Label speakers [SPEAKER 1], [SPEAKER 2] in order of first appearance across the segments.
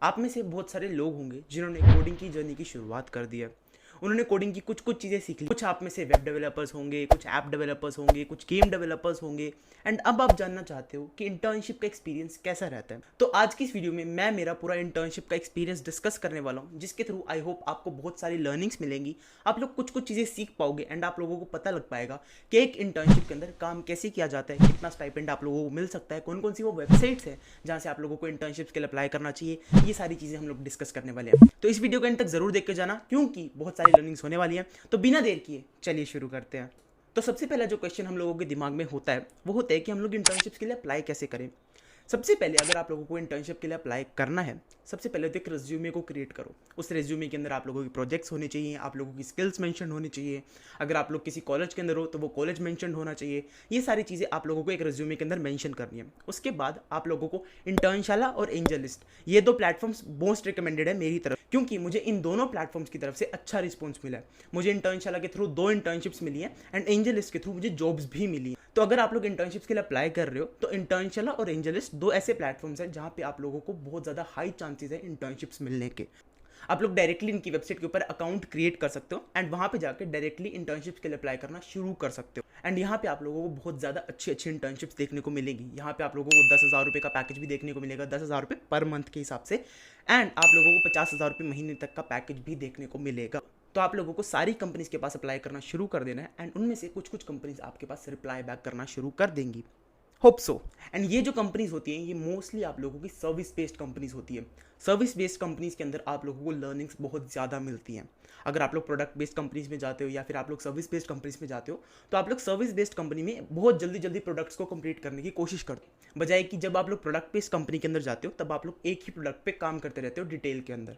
[SPEAKER 1] आप में से बहुत सारे लोग होंगे जिन्होंने कोडिंग की जर्नी की शुरुआत कर दी है। उन्होंने कोडिंग की कुछ कुछ चीज़ें सीख ली। कुछ आप में से वेब डेवलपर्स होंगे, कुछ ऐप डेवलपर्स होंगे, कुछ गेम डेवलपर्स होंगे। एंड अब आप जानना चाहते हो कि इंटर्नशिप का एक्सपीरियंस कैसा रहता है। तो आज की इस वीडियो में मैं मेरा पूरा इंटर्नशिप का एक्सपीरियंस डिस्कस करने वाला हूँ, जिसके थ्रू आई होप आपको बहुत सारी लर्निंग्स मिलेंगी। आप लोग कुछ कुछ चीज़ें सीख पाओगे एंड आप लोगों को पता लग पाएगा कि एक इंटर्नशिप के अंदर काम कैसे किया जाता है, कितना स्टाइपेंड आप लोगों को मिल सकता है, कौन कौन सी वो वेबसाइट्स हैं जहाँ से आप लोगों को इंटर्नशिप्स के लिए अप्लाई करना चाहिए। ये सारी चीज़ें हम लोग डिस्कस करने वाले हैं। तो इस वीडियो को एंड तक जरूर देख के जाना, क्योंकि बहुत सारी लर्निंग्स होने वाली हैं। तो बिना देर किए चलिए शुरू करते हैं। तो सबसे पहला जो क्वेश्चन हम लोगों के दिमाग में होता है वो होता है कि हम लोग इंटर्नशिप्स के लिए अप्लाई कैसे करें। सबसे पहले अगर आप लोगों को इंटर्नशिप के लिए अप्लाई करना है, सबसे पहले तो एक रिज्यूमे को क्रिएट करो। उस रिज्यूमे के अंदर आप लोगों की प्रोजेक्ट्स होने चाहिए, आप लोगों की स्किल्स मेंशन होनी चाहिए। अगर आप लोग किसी कॉलेज के अंदर हो तो वो कॉलेज मेंशन होना चाहिए। ये सारी चीज़ें आप लोगों को एक रिज्यूमे के अंदर मेंशन करनी है। उसके बाद आप लोगों को इंटर्नशाला और एंजलिस्ट, ये दो प्लेटफॉर्म्स मोस्ट रिकमेंडेड है मेरी तरफ, क्योंकि मुझे इन दोनों प्लेटफॉर्म्स की तरफ से अच्छा रिस्पॉन्स मिला है। मुझे इंटर्नशाला के थ्रू 2 इंटर्नशिप्स मिली हैं एंड एंजलिस्ट के थ्रू मुझे जॉब्स भी मिली हैं। तो अगर आप लोग इंटर्नशिप्स के लिए अप्लाई कर रहे हो तो इंटर्नशाला और एंजलिस्ट 2 ऐसे प्लेटफॉर्म्स हैं जहाँ पे आप लोगों को बहुत ज़्यादा हाई चांसेस है इंटर्नशिप्स मिलने के। आप लोग डायरेक्टली इनकी वेबसाइट के ऊपर अकाउंट क्रिएट कर सकते हो एंड वहाँ पे जाकर डायरेक्टली इंटर्नशिप्स के लिए अप्लाई करना शुरू कर सकते हो। एंड यहाँ पे आप लोगों को बहुत ज़्यादा अच्छी अच्छी इंटर्नशिप्स देखने को मिलेगी। यहाँ पे आप लोगों को 10,000 रुपये का पैकेज भी देखने को मिलेगा, 10,000 रुपये पर मंथ के हिसाब से। एंड आप लोगों को 50,000 रुपये महीने तक का पैकेज भी देखने को मिलेगा। तो आप लोगों को सारी कंपनीज के पास अप्लाई करना शुरू कर देना है एंड उनमें से कुछ कुछ कंपनीज आपके पास रिप्लाई बैक करना शुरू कर देंगी। Hope so. एंड ये जो कंपनीज होती हैं ये मोस्टली आप लोगों की सर्विस बेस्ड कंपनीज होती है। सर्विस बेस्ड कंपनीज के अंदर आप लोगों को लर्निंग्स बहुत ज़्यादा मिलती हैं। अगर आप लोग प्रोडक्ट बेस्ड कंपनीज में जाते हो या फिर आप लोग सर्विस बेस्ड कंपनीज में जाते हो तो आप लोग सर्विस बेस्ड कंपनी में बहुत जल्दी जल्दी प्रोडक्ट्स को कंप्लीट करने की कोशिश करते हो, बजाय कि जब आप लोग प्रोडक्ट बेस्ड कंपनी के अंदर जाते हो तब आप लोग एक ही प्रोडक्ट पे काम करते रहते हो डिटेल के अंदर।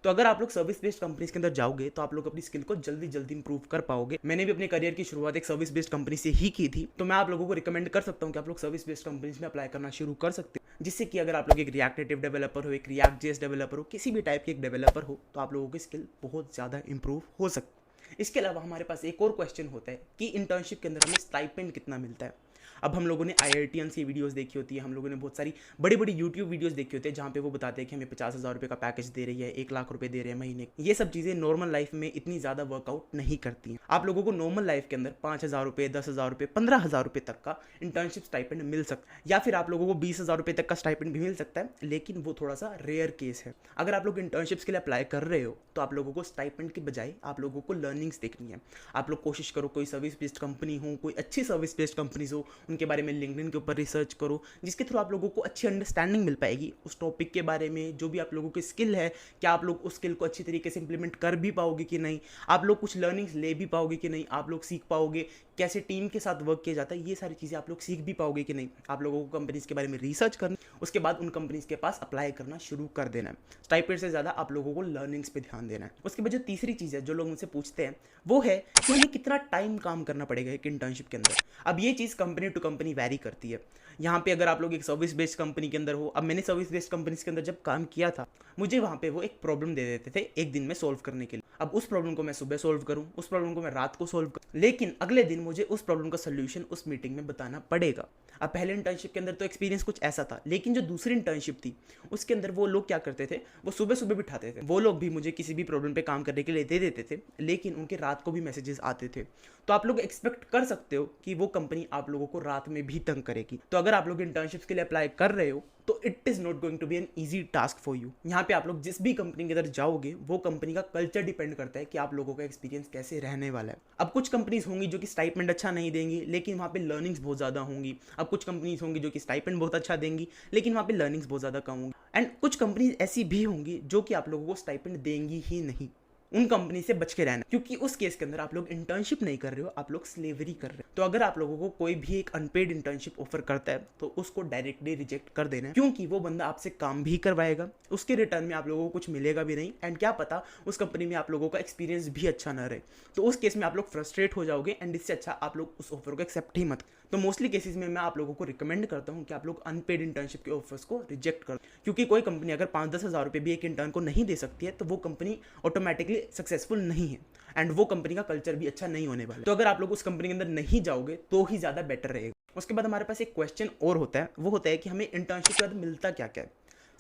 [SPEAKER 1] तो अगर आप लोग सर्विस बेस्ड कंपनीज के अंदर जाओगे तो आप लोग अपनी स्किल को जल्दी जल्दी इंप्रूव कर पाओगे। मैंने भी अपने करियर की शुरुआत एक सर्विस बेस्ड कंपनी से ही की थी, तो मैं आप लोगों को रिकमेंड कर सकता हूँ कि आप लोग सर्विस बेस्ड कंपनीज में अप्लाई करना शुरू कर सकते हो, जिससे कि अगर आप लोग एक रिएक्ट नेटिव डेवलपर हो, एक रिएक्ट जेएस डेवलपर हो, किसी भी टाइप के एक डेवलपर हो, तो आप लोगों की स्किल बहुत ज़्यादा इंप्रूव हो सकती है। इसके अलावा हमारे पास एक और क्वेश्चन होता है कि इंटर्नशिप के अंदर हमें स्टाइपेंड कितना मिलता है। अब हम लोगों ने IITians की वीडियोस देखी होती है, हम लोगों ने बहुत सारी बड़ी बड़ी यूट्यूब वीडियोस देखी होती है जहाँ पे वो बताते हैं कि हमें 50,000 रुपये का पैकेज दे रही है, 1 लाख रुपये दे रहे हैं महीने। ये सब चीज़ें नॉर्मल लाइफ में इतनी ज़्यादा वर्कआउट नहीं करती हैं। आप लोगों को नॉर्मल लाइफ के अंदर 5,000 रुपये, 10,000 रुपये, 15,000 रुपये तक का इंटर्नशिप स्टाइपेंड मिल सकता है, या फिर आप लोगों को 20,000 रुपये तक का स्टाइपेंड भी मिल सकता है, लेकिन वो थोड़ा सा रेयर केस है। अगर आप लोग इंटर्नशिप्स के लिए अप्लाई कर रहे हो तो आप लोगों को स्टाइपेंड के बजाय आप लोगों को लर्निंग्स देखनी है। आप लोग कोशिश करो कोई सर्विस बेस्ड कंपनी हो, कोई अच्छी सर्विस बेस्ड कंपनीज हो, उनके बारे में लिंक्डइन के ऊपर रिसर्च करो, जिसके थ्रू आप लोगों को अच्छी अंडरस्टैंडिंग मिल पाएगी उस टॉपिक के बारे में। जो भी आप लोगों की स्किल है, क्या आप लोग उस स्किल को अच्छी तरीके से इंप्लीमेंट कर भी पाओगे कि नहीं, आप लोग कुछ लर्निंग्स ले भी पाओगे कि नहीं, आप लोग सीख पाओगे कैसे टीम के साथ वर्क किया जाता है, ये सारी चीज़ें आप लोग सीख भी पाओगे कि नहीं। आप लोगों को कंपनीज के बारे में रिसर्च करना, उसके बाद उन कंपनीज के पास अप्लाई करना शुरू कर देना है। स्टाइपेंड से ज़्यादा आप लोगों को लर्निंग्स पे ध्यान देना है। उसके बाद जो तीसरी चीज़ है जो लोग मुझसे पूछते हैं वो है कि हमें कितना टाइम काम करना पड़ेगा एक इंटर्नशिप के अंदर। अब ये चीज़ कंपनी टू कंपनी वैरी करती है। यहाँ पे अगर आप लोग एक सर्विस बेस्ड कंपनी के अंदर हो, अब मैंने सर्विस बेस्ड कंपनीज के अंदर जब काम किया था, मुझे वहाँ पे वो एक प्रॉब्लम दे देते थे एक दिन में सॉल्व करने के लिए। अब उस प्रॉब्लम को मैं सुबह सॉल्व करूँ, उस प्रॉब्लम को मैं रात को सॉल्व करूँ, लेकिन अगले दिन मुझे उस प्रॉब्लम का सोल्यूशन उस मीटिंग में बताना पड़ेगा। अब पहले इंटर्नशिप के अंदर तो एक्सपीरियंस कुछ ऐसा था, लेकिन जो दूसरी इंटर्नशिप थी उसके अंदर वो लोग क्या करते थे, वो सुबह सुबह बिठाते थे। वो लोग भी मुझे किसी भी प्रॉब्लम पे काम करने के लिए दे देते थे, लेकिन उनके रात को भी मैसेजेस आते थे। तो आप लोग एक्सपेक्ट कर सकते हो कि वो कंपनी आप लोगों को रात में भी तंग करेगी। तो अगर आप लोग इंटर्नशिप्स के लिए अप्लाई कर रहे हो तो it is not going to be an easy task for you. यहाँ पे आप लोग जिस भी कंपनी के अंदर जाओगे वो कंपनी का कल्चर डिपेंड करता है कि आप लोगों का एक्सपीरियंस कैसे रहने वाला है। अब कुछ कंपनीज होंगी जो कि स्टाइपेंड अच्छा नहीं देंगी, लेकिन वहाँ पे लर्निंग्स बहुत ज़्यादा होंगी। अब कुछ कंपनीज होंगी जो कि स्टाइपेंड बहुत अच्छा देंगी, लेकिन वहाँ पे लर्निंग्स बहुत ज़्यादा कम होंगी। एंड कुछ कंपनीज ऐसी भी होंगी जो कि आप लोगों को स्टाइपेंड देंगी ही नहीं। उन कंपनी से बच के रहना, क्योंकि उस केस के अंदर आप लोग इंटर्नशिप नहीं कर रहे हो, आप लोग स्लेवरी कर रहे हो। तो अगर आप लोगों को कोई भी एक अनपेड इंटर्नशिप ऑफर करता है तो उसको डायरेक्टली रिजेक्ट कर देना है, क्योंकि वो बंदा आपसे काम भी करवाएगा, उसके रिटर्न में आप लोगों को कुछ मिलेगा भी नहीं। एंड क्या पता उस कंपनी में आप लोगों का एक्सपीरियंस भी अच्छा ना रहे, तो उस केस में आप लोग फ्रस्ट्रेट हो जाओगे एंड इससे अच्छा आप लोग उस ऑफर को एक्सेप्ट ही मत। तो मोस्टली केसेस में मैं आप लोगों को रिकमेंड करता हूँ कि आप लोग अनपेड इंटर्नशिप के ऑफर्स को रिजेक्ट करो, क्योंकि कोई कंपनी अगर 5-10 हज़ार रुपये भी एक इंटर्न को नहीं दे सकती है तो वो कंपनी ऑटोमेटिकली सक्सेसफुल नहीं है एंड वो कंपनी का कल्चर भी अच्छा नहीं होने वाला। तो अगर आप लोग उस कंपनी के अंदर नहीं जाओगे तो ही ज़्यादा बेटर रहेगा। उसके बाद हमारे पास एक क्वेश्चन और होता है, वो होता है कि हमें इंटर्नशिप के बाद मिलता क्या क्या है।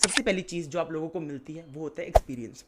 [SPEAKER 1] सबसे पहली चीज़ जो आप लोगों को मिलती है वो होता है एक्सपीरियंस।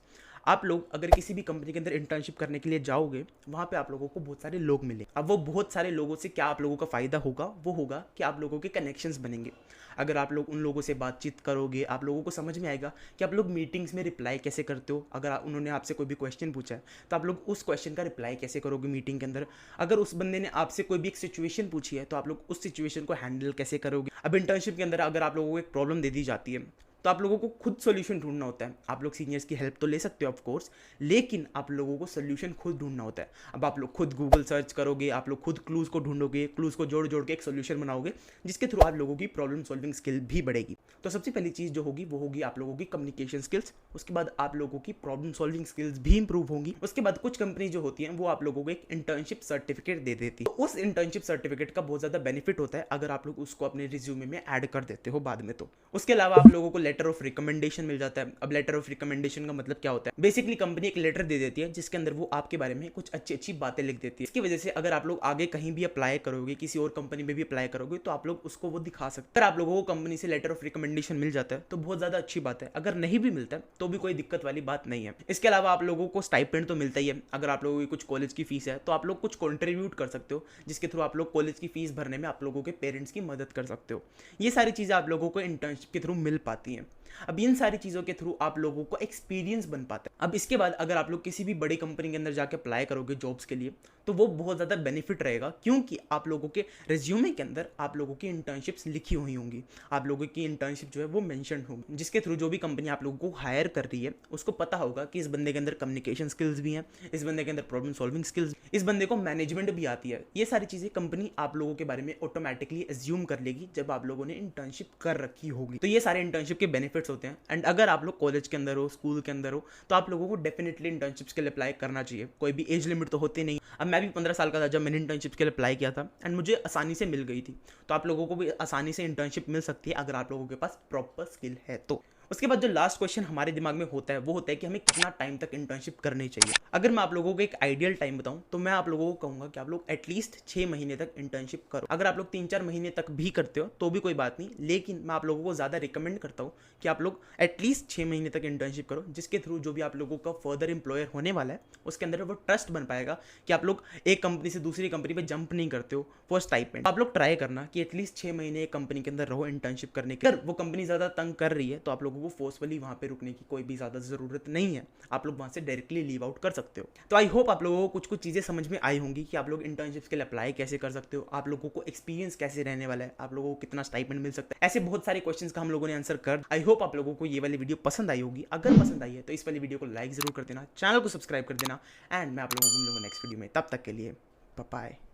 [SPEAKER 1] आप लोग अगर किसी भी कंपनी के अंदर इंटर्नशिप करने के लिए जाओगे, वहाँ पे आप लोगों को बहुत सारे लोग मिले। अब वो बहुत सारे लोगों से क्या आप लोगों का फ़ायदा होगा, वो होगा कि आप लोगों के कनेक्शंस बनेंगे। अगर आप लोग उन लोगों से बातचीत करोगे, आप लोगों को समझ में आएगा कि आप लोग मीटिंग्स में रिप्लाई कैसे करते हो। अगर उन्होंने आपसे कोई भी क्वेश्चन पूछा है तो आप लोग उस क्वेश्चन का रिप्लाई कैसे करोगे मीटिंग के अंदर। अगर उस बंदे ने आपसे कोई भी एक सिचुएशन पूछी है तो आप लोग उस सिचुएशन को हैंडल कैसे करोगे। अब इंटर्नशिप के अंदर अगर आप लोगों को एक प्रॉब्लम दे दी जाती है तो आप लोगों को खुद सॉल्यूशन ढूंढना होता है। आप लोग सीनियर्स की हेल्प तो ले सकते हो ऑफ कोर्स, लेकिन आप लोगों को सॉल्यूशन खुद ढूंढना होता है। अब आप लोग खुद गूगल सर्च करोगे, आप लोग खुद क्लूज़ को ढूंढोगे, क्लूज़ को जोड़ जोड़ के एक सॉल्यूशन बनाओगे, जिसके थ्रू आप लोगों की प्रॉब्लम सॉल्विंग स्किल भी बढ़ेगी। तो सबसे पहली चीज़ जो होगी वो होगी आप लोगों की कम्युनिकेशन स्किल्स। उसके बाद आप लोगों की प्रॉब्लम सॉल्विंग स्किल्स भी इंप्रूव होंगी। उसके बाद कुछ कंपनी जो होती हैं वो आप लोगों को एक इंटर्नशिप सर्टिफिकेट दे देती है। तो उस इंटर्नशिप सर्टिफिकेट का बहुत ज़्यादा बेनिफिट होता है अगर आप लोग उसको अपने रिज्यूमे में ऐड कर देते हो बाद में। तो उसके अलावा आप लोगों को लेटर ऑफ रिकमेंडेशन मिल जाता है। अब लेटर ऑफ रिकमेंडेशन का मतलब क्या होता है, बेसिकली कंपनी एक लेटर दे देती है जिसके अंदर वो आपके बारे में कुछ अच्छी अच्छी बातें लिख देती है। इसकी वजह से अगर आप लोग आगे कहीं भी अप्लाई करोगे, किसी और कंपनी में भी अप्लाई करोगे, तो आप लोग उसको वो दिखा सकते हैं। अगर आप लोगों को कंपनी से लेटर ऑफ रिकमेंडेशन मिल जाता है तो बहुत ज्यादा अच्छी बात है। अगर नहीं भी मिलता है तो भी कोई दिक्कत वाली बात नहीं है। इसके अलावा आप लोगों को स्टाइपेंड तो मिलता ही है। अगर आप लोगों की कुछ कॉलेज की फीस है तो आप लोग कुछ कॉन्ट्रीब्यूट कर सकते हो, जिसके थ्रू आप लोग कॉलेज की फीस भरने में आप लोगों के पेरेंट्स की मदद कर सकते हो। ये सारी चीजें आप लोगों को इंटर्नशिप के थ्रू मिल पाती हैं। अब इन सारी चीज़ों के थ्रू आप लोगों को एक्सपीरियंस बन पाता है। अब इसके बाद अगर आप लोग किसी भी बड़ी कंपनी के अंदर जाके अप्लाई करोगे जॉब्स के लिए तो वो बहुत ज़्यादा बेनिफिट रहेगा, क्योंकि आप लोगों के रिज्यूमे के अंदर आप लोगों की इंटर्नशिप्स लिखी हुई होंगी। आप लोगों की इंटर्नशिप जो है वो मेंशन होगी, जिसके थ्रू जो भी कंपनी आप लोगों को हायर कर रही है उसको पता होगा कि इस बंदे के अंदर कम्युनिकेशन स्किल्स भी हैं, इस बंदे के अंदर प्रॉब्लम सॉल्विंग स्किल्स, इस बंदे को मैनेजमेंट भी आती है। ये सारी चीज़ें कंपनी आप लोगों के बारे में ऑटोमेटिकली एज्यूम कर लेगी जब आप लोगों ने इंटर्नशिप कर रखी होगी। तो ये सारे इंटर्नशिप के बेनिफिट्स होते हैं। एंड अगर आप लोग कॉलेज के अंदर हो, स्कूल के अंदर हो, तो आप लोगों को डेफिनेटली इंटर्नशिप्स के लिए अप्लाई करना चाहिए। कोई भी एज लिमिट तो होती नहीं। अब मैं भी 15 साल का था जब मैंने इंटर्नशिप के लिए अप्लाई किया था एंड मुझे आसानी से मिल गई थी। तो आप लोगों को भी आसानी से इंटर्नशिप मिल सकती है अगर आप लोगों के पास प्रॉपर स्किल है तो। उसके बाद जो लास्ट क्वेश्चन हमारे दिमाग में होता है वो होता है कि हमें कितना टाइम तक इंटर्नशिप करनी चाहिए। अगर मैं आप लोगों को एक आइडियल टाइम बताऊं तो मैं आप लोगों को कहूंगा कि आप लोग एटलीस्ट 6 महीने तक इंटर्नशिप करो। अगर आप लोग 3-4 महीने तक भी करते हो तो भी कोई बात नहीं, लेकिन मैं आप लोगों को ज़्यादा रिकमेंड करता हूँ कि आप लोग एटलीस्ट 6 महीने तक इंटर्नशिप करो, जिसके थ्रू जो भी आप लोगों का फर्दर एम्प्लॉयर होने वाला है उसके अंदर वो ट्रस्ट बन पाएगा कि आप लोग एक कंपनी से दूसरी कंपनी पे जंप नहीं करते हो फॉर स्टाइपेंड। आप लोग ट्राई करना कि एटलीस्ट 6 महीने एक कंपनी के अंदर रहो इंटर्नशिप करने के। अगर वो कंपनी ज़्यादा तंग कर रही है तो आप लोगों को फोर्सफुली वहाँ पे रुकने की कोई भी ज़्यादा ज़रूरत नहीं है। आप लोग वहाँ से डायरेक्टली लीव आउट कर सकते हो। तो आई होप आप लोगों को कुछ कुछ चीज़ें समझ में आई होंगी कि आप लोग इंटर्नशिप्स के लिए अप्लाई कैसे कर सकते हो, आप लोगों को एक्सपीरियंस कैसे रहने वाला है, आप लोगों को कितना स्टाइपेंड मिल सकता है। ऐसे बहुत सारे क्वेश्चंस का हम लोगों ने आंसर कर। आई होप आप लोगों को ये वाली वीडियो पसंद आई होगी। अगर पसंद आई है तो इस वाली वीडियो को लाइक ज़रूर कर देना, चैनल को सब्सक्राइब कर देना एंड मैं आप लोगों को मिलूंगा नेक्स्ट वीडियो में। तब तक के लिए बाय बाय।